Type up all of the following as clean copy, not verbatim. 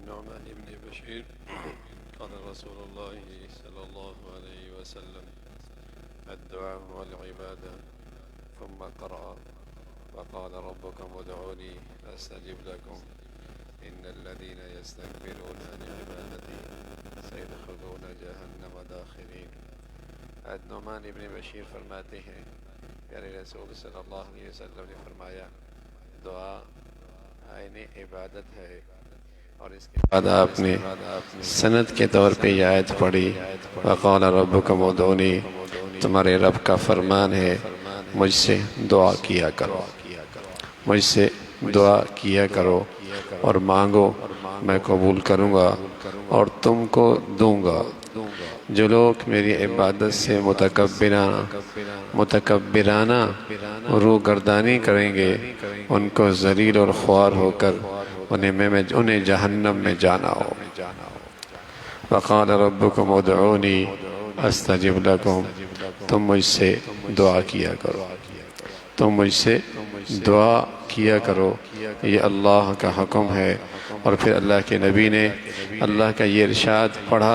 النعمان بن بشير قال رسول الله صلى الله عليه وسلم الدعاء والعبادة ثم قرأ وقال ربكم ادعوني أستجب لكم إن الذين يستكبرون عن عبادتي سيدخلون جہنم داخرین۔ النعمان بن بشیر فرماتے ہیں پیارے رسول صلی اللہ علیہ وسلم نے فرمایا دعا عین عبادت ہے، اور اس کے بعد آپ نے سند کے طور پہ یہ آیت پڑھی وقال ربکم ادعونی، تمہارے رب کا فرمان ہے مجھ سے دعا کیا کرو، مجھ سے دعا کیا کرو اور مانگو، میں قبول کروں گا اور تم کو دوں گا۔ جو لوگ میری عبادت سے متکبرانہ روگردانی کریں گے ان کو ذلیل اور خوار ہو کر انہیں جہنم میں جانا ہو۔ وقال ربکم ادعونی استجب لکم، تم مجھ سے دعا کیا کرو، تم مجھ سے دعا کیا کرو، یہ اللہ کا حکم ہے۔ اور پھر اللہ کے نبی نے اللہ کا یہ ارشاد پڑھا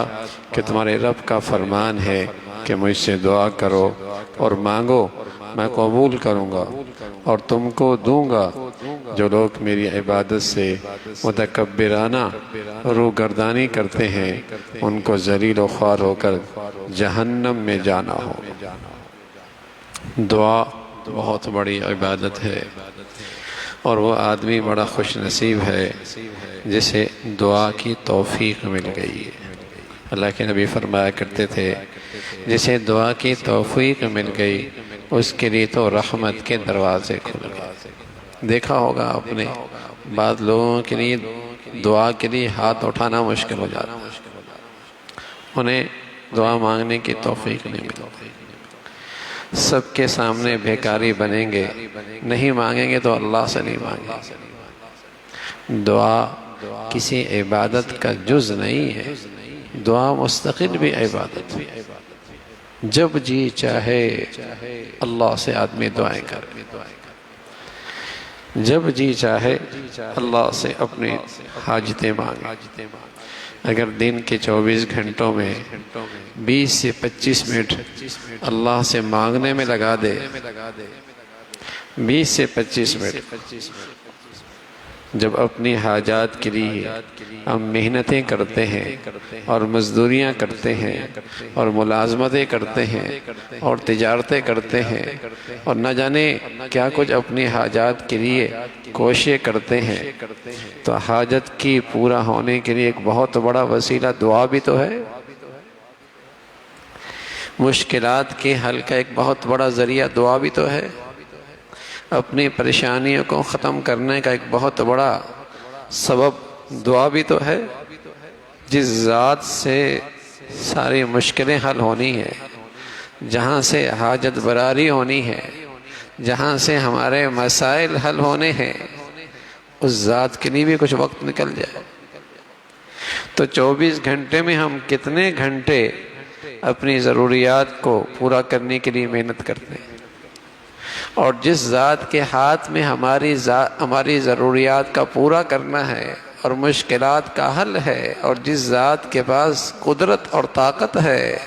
کہ تمہارے رب کا فرمان ہے کہ مجھ سے دعا کرو اور مانگو، میں قبول کروں گا اور تم کو دوں گا۔ جو لوگ میری عبادت سے متکبرانہ روگردانی کرتے ہیں ان کو ذلیل و خوار ہو کر جہنم میں جانا ہو۔ دعا بہت بڑی عبادت ہے، اور وہ آدمی بڑا خوش نصیب ہے جسے دعا کی توفیق مل گئی ہے۔ اللہ کے نبی فرمایا کرتے تھے جسے دعا کی توفیق مل گئی اس کے لیے تو رحمت کے دروازے کھل گئے۔ دیکھا ہوگا آپ نے بعض لوگوں کے لیے دعا کے لیے ہاتھ اٹھانا مشکل ہو جاتا ہے، انہیں دعا مانگنے کی توفیق نہیں ملتی، سب کے سامنے بھیکاری بنیں گے، نہیں مانگیں گے تو اللہ سے نہیں مانگیں گے۔ دعا کسی عبادت کا جز نہیں ہے، دعا مستقل بھی عبادت ہے۔ جب جی چاہے اللہ سے آدمی دعائیں کرے، جب جی چاہے اللہ سے اپنی حاجتیں مانگے۔ اگر دن کے 24 گھنٹوں میں 20 سے 25 منٹ اللہ سے مانگنے میں لگا دے، 20 سے 25 منٹ جب اپنی حاجات کے لیے ہم محنتیں کرتے ہیں اور مزدوریاں کرتے ہیں اور ملازمتیں کرتے ہیں اور تجارتیں کرتے ہیں اور نہ جانے کیا کچھ اپنی حاجات کے لیے کوششیں کرتے ہیں، تو حاجت کی پورا ہونے کے لیے ایک بہت بڑا وسیلہ دعا بھی تو ہے۔ مشکلات کے حل کا ایک بہت بڑا ذریعہ دعا بھی تو ہے۔ اپنی پریشانیوں کو ختم کرنے کا ایک بہت بڑا سبب دعا بھی تو ہے۔ جس ذات سے ساری مشکلیں حل ہونی ہے، جہاں سے حاجت براری ہونی ہے، جہاں سے ہمارے مسائل حل ہونے ہیں، اس ذات کے لیے بھی کچھ وقت نکل جائے تو 24 گھنٹے میں ہم کتنے گھنٹے اپنی ضروریات کو پورا کرنے کے لیے محنت کرتے ہیں۔ اور جس ذات کے ہاتھ میں ہماری ضروریات کا پورا کرنا ہے اور مشکلات کا حل ہے، اور جس ذات کے پاس قدرت اور طاقت ہے،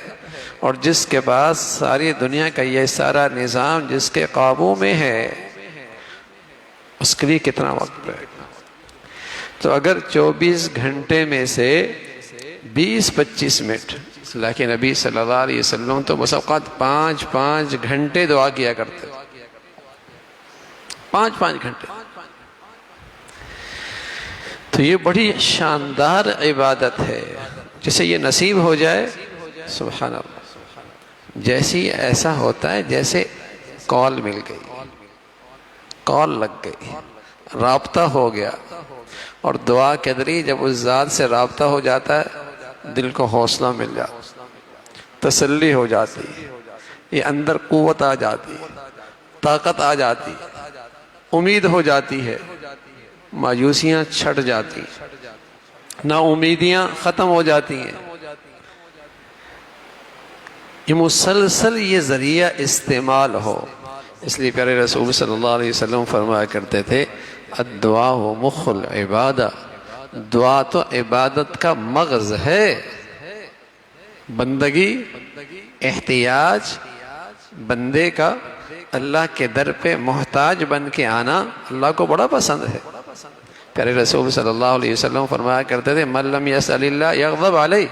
اور جس کے پاس ساری دنیا کا یہ سارا نظام جس کے قابو میں ہے، اس کے لیے کتنا وقت ہے؟ تو اگر 24 گھنٹے میں سے 20-25 منٹ، اللہ کے نبی صلی اللہ علیہ وسلم تو بس اوقات 5-5 گھنٹے دعا کیا کرتے، 5-5 گھنٹے، تو یہ بڑی شاندار عبادت ہے۔ جسے یہ نصیب ہو جائے، سبحان اللہ، جیسی ایسا ہوتا ہے جیسے کال مل گئی، کال لگ گئی، رابطہ ہو گیا۔ اور دعا کے ذریعے جب اس ذات سے رابطہ ہو جاتا ہے، دل کو حوصلہ مل جاتا، تسلی ہو جاتی، یہ اندر قوت آ جاتی، طاقت آ جاتی، امید ہو جاتی ہے، مایوسیاں چھٹ جاتی، نا امیدیاں ختم ہو جاتی ہیں۔ یہ مسلسل یہ ذریعہ استعمال ہو، اس لیے پیارے رسول صلی اللہ علیہ وسلم فرمایا کرتے تھے الدعاء مخ العبادہ، دعا تو عبادت کا مغز ہے. بندگی، احتیاج بندے کا اللہ کے در پہ محتاج بن کے آنا اللہ کو بڑا پسند ہے. پیارے رسول صلی اللہ علیہ وسلم فرمایا کرتے تھے من لم یسأل اللہ یغضب علیہ.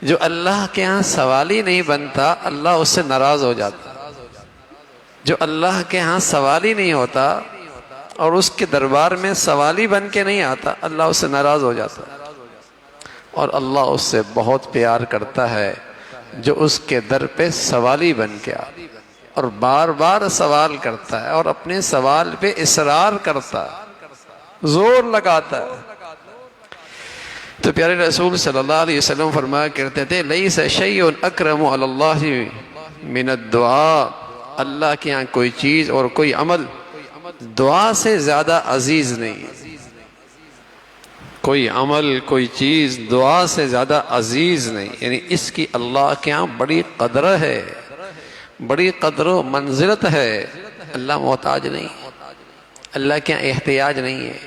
جو اللہ کے ہاں سوالی نہیں بنتا اللہ اس سے ناراض ہو جاتا. جو اللہ کے ہاں سوالی نہیں ہوتا اور اس کے دربار میں سوالی بن کے نہیں آتا اللہ اس سے ناراض ہو جاتا. اور اللہ اس سے بہت پیار کرتا ہے جو اس کے در پہ سوالی بن کے آتا اور بار بار سوال کرتا ہے اور اپنے سوال پہ اصرار کرتا ہے، زور لگاتا ہے. تو پیارے رسول صلی اللہ علیہ وسلم فرمایا کرتے تھے لیس شیء اکرم علی اللہ من الدعاء. اللہ کے یہاں کوئی چیز اور کوئی عمل دعا سے زیادہ عزیز نہیں ہے. کوئی عمل، کوئی چیز دعا سے زیادہ عزیز نہیں. یعنی اس کی اللہ کے یہاں بڑی قدر ہے، بڑی قدر و منزلت ہے. اللہ محتاج نہیں، اللہ کے یہاں احتیاج نہیں ہے.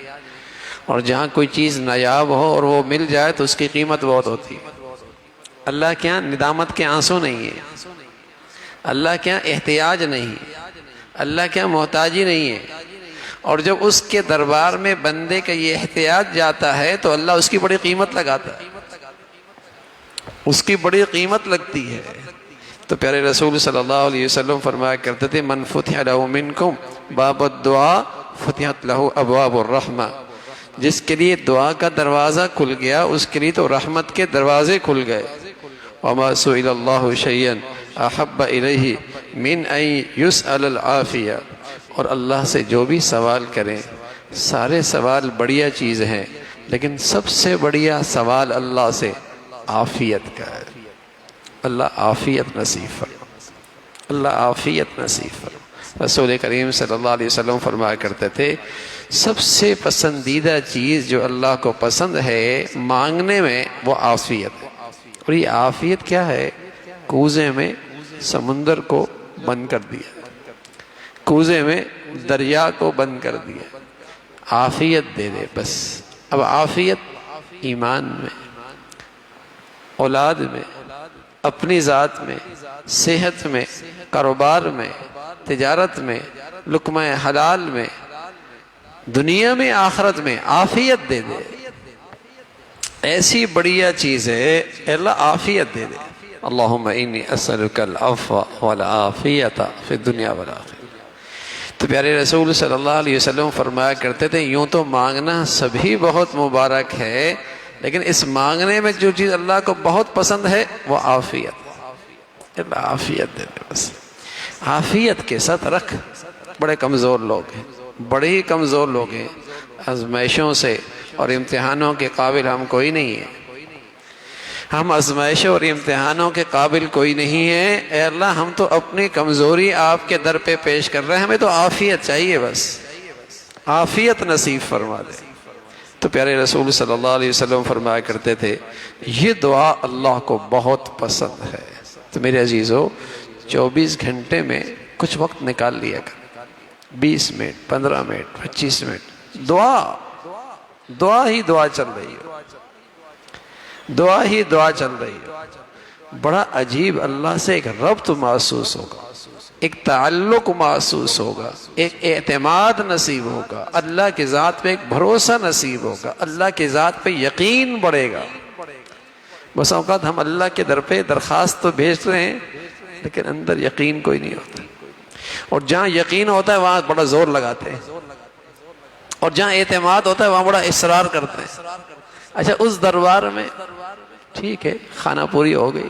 اور جہاں کوئی چیز نایاب ہو اور وہ مل جائے تو اس کی قیمت بہت ہوتی ہے. اللہ کے یہاں ندامت کے آنسو نہیں ہے، اللہ کے یہاں احتیاج نہیں، اللہ کے یہاں محتاجی نہیں ہے. اور جب اس کے دربار میں بندے کا یہ احتیاج جاتا ہے تو اللہ اس کی بڑی قیمت لگاتا ہے، اس کی بڑی قیمت لگتی ہے. تو پیارے رسول صلی اللہ علیہ وسلم فرمایا کرتے تھے من فتح له منکم باب الدعاء فتحت له ابواب الرحمہ. جس کے لیے دعا کا دروازہ کھل گیا اس کے لیے تو رحمت کے دروازے کھل گئے. وما سئل اللہ شیئا احب الیہ من ان یسأل العافیہ. اور اللہ سے جو بھی سوال کریں، سارے سوال بڑھیا چیز ہیں لیکن سب سے بڑھیا سوال اللہ سے عافیت کا ہے. اللہ عافیت نصیب فرما، اللہ عافیت نصیب فرما. رسول کریم صلی اللہ علیہ وسلم فرمایا کرتے تھے سب سے پسندیدہ چیز جو اللہ کو پسند ہے مانگنے میں وہ عافیت ہے. اور یہ عافیت کیا ہے؟ کوزے میں سمندر کو بند کر دیا، کوزے میں دریا کو بند کر دیا. عافیت دے دے بس. اب عافیت ایمان میں، اولاد میں، اپنی ذات میں، صحت میں، کاروبار میں، تجارت میں، لقمہ حلال میں، دنیا میں، آخرت میں عافیت دے دے. ایسی بڑھیا چیز ہے اللہ عافیت دے دے. اللہم انی اسألک العفو والعافیت فی الدنیا والآخرہ. تو پیارے رسول صلی اللہ علیہ وسلم فرمایا کرتے تھے یوں تو مانگنا سبھی بہت مبارک ہے لیکن اس مانگنے میں جو چیز اللہ کو بہت پسند ہے وہ عافیت. اللہ عافیت دے دے بس. عافیت کے ساتھ رکھ. بڑے کمزور لوگ ہیں، بڑے ہی کمزور لوگ ہیں. آزمائشوں سے اور امتحانوں کے قابل ہم کوئی نہیں ہیں. ہم آزمائشوں اور امتحانوں کے قابل کوئی نہیں ہے. اے اللہ ہم تو اپنی کمزوری آپ کے در پہ پیش کر رہے ہیں، ہمیں تو عافیت چاہیے بس. عافیت نصیب فرما دے. تو پیارے رسول صلی اللہ علیہ وسلم فرمایا کرتے تھے یہ دعا اللہ کو بہت پسند ہے. تو میرے عزیزو 24 گھنٹے میں کچھ وقت نکال لیا کر، 20 منٹ، 15 منٹ، 25 منٹ دعا ہی دعا چل رہی ہے، دعا ہی دعا چل رہی ہے. بڑا عجیب اللہ سے ایک ربط محسوس ہوگا، ایک تعلق محسوس ہوگا، ایک اعتماد نصیب ہوگا، اللہ کی ذات پہ ایک بھروسہ نصیب ہوگا، اللہ کی ذات پہ یقین بڑھے گا. بس اوقات ہم اللہ کے در پہ درخواست تو بھیج رہے ہیں لیکن اندر یقین کوئی نہیں ہوتا. اور جہاں یقین ہوتا ہے وہاں بڑا زور لگاتے ہیں اور جہاں اعتماد ہوتا ہے وہاں بڑا اصرار کرتے ہیں. اچھا اس دربار میں ٹھیک ہے خانہ پوری ہو گئی،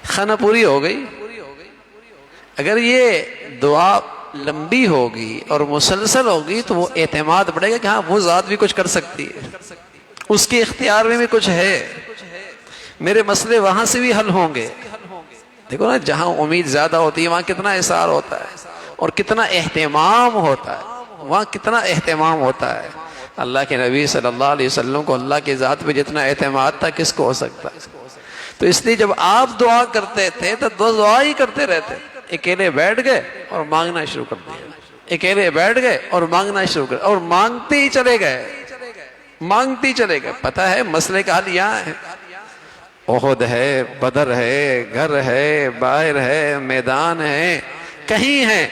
خانہ پوری ہو گئی. اگر یہ دعا لمبی ہوگی اور مسلسل ہوگی تو وہ اعتماد بڑھے گا کہ ہاں وہ ذات بھی کچھ کر سکتی ہے، اس کے اختیار میں بھی کچھ ہے، میرے مسئلے وہاں سے بھی حل ہوں گے. دیکھو نا جہاں امید زیادہ ہوتی ہے وہاں کتنا اصرار ہوتا ہے اور کتنا اہتمام ہوتا ہے، وہاں کتنا اہتمام ہوتا ہے. اللہ کے نبی صلی اللہ علیہ وسلم کو اللہ کی ذات پہ جتنا اعتماد تھا کس کو ہو سکتا ہے. تو اس لیے جب آپ دعا کرتے تھے تو دعا ہی کرتے رہتے، اکیلے بیٹھ گئے اور مانگنا شروع کر دیا، اکیلے بیٹھ گئے اور مانگنا شروع کر اور مانگتے ہی چلے گئے، مانگتے ہی چلے گئے۔ پتہ ہے مسئلے کا حل یہاں ہے، احد ہے، بدر ہے، گھر ہے، باہر ہے، میدان ہے، کہیں ہے،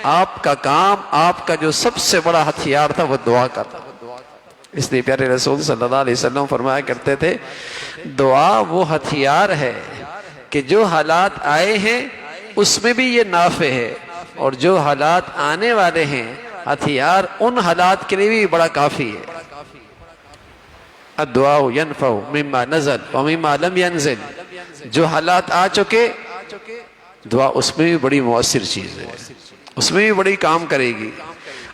آپ کا کام، آپ کا جو سب سے بڑا ہتھیار تھا وہ دعا کا تھا۔ اس لیے پیارے رسول صلی اللہ علیہ وسلم فرمایا کرتے تھے دعا وہ ہتھیار ہے کہ جو حالات آئے ہیں اس میں بھی یہ نافع ہے، اور جو حالات آنے والے ہیں ہتھیار ان حالات کے لیے بھی بڑا کافی ہے۔ الدعاء ينفع مما نزل ومما لم ينزل، جو حالات آ چکے دعا اس میں بھی بڑی مؤثر چیز ہے، اس میں بھی بڑی کام کرے گی،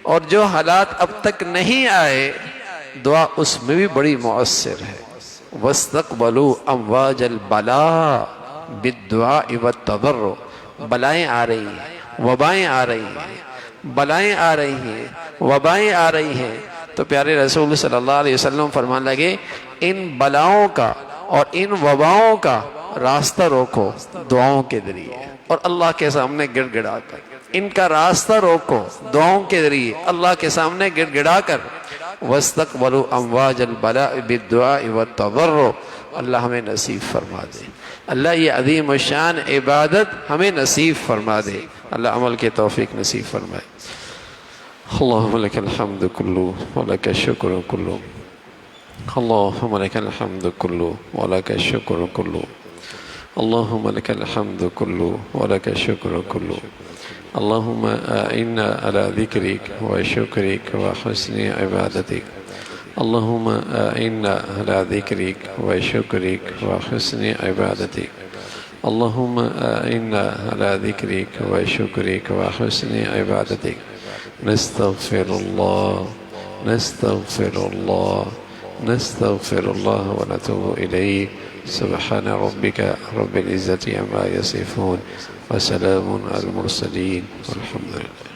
اور جو حالات اب تک نہیں آئے دعا اس میں بھی بڑی مؤثر ہے۔ وَاسْتَقْبَلُوا أَمْوَاجَ الْبَلَاءِ بِالدُّعَاءِ وَالتَّضَرُّعِ، بلائیں آ رہی ہیں، وبائیں آ رہی ہیں، بلائیں آ رہی ہیں، وبائیں آ رہی ہیں، تو پیارے رسول صلی اللہ علیہ وسلم فرمان لگے ان بلاؤں کا اور ان وباؤں کا راستہ روکو دعاؤں کے ذریعے اور اللہ کے سامنے گڑ گڑا کر، ان کا راستہ روکو دعاؤں کے ذریعے اللہ کے سامنے گڑ گڑا کر۔ وَاسْتَقْبَلُوا أَمْوَاجَ الْبَلَاءِ بِالدُّعَاءِ وَالتَّضَرُّعِ، اللہ ہمیں نصیب فرما دے، اللہ یہ عظیم الشان عبادت ہمیں نصیب فرما دے، اللہ عمل کے توفیق نصیب فرمائے۔ اللہم لک الحمد کلو ولک الشکر کلو، اللہم لک الحمد کلو ولک الشکر کلو، اللہم لک الحمد کلو ولک الشکر کلو، اللہم اعنا علی ذکرک وشکرک وحسن عبادتک، اللہم اعنا علی ذکرک وشکرک وحسن عبادتک، اللہم اعنا علی ذکرک وشکرک وحسن عبادتک۔ نستغفر اللہ نستغفر اللہ نستغفر اللہ ونتوب الیہ، سبحان ربک رب العزة عما یصفون وسلام علی المرسلین والحمد للہ۔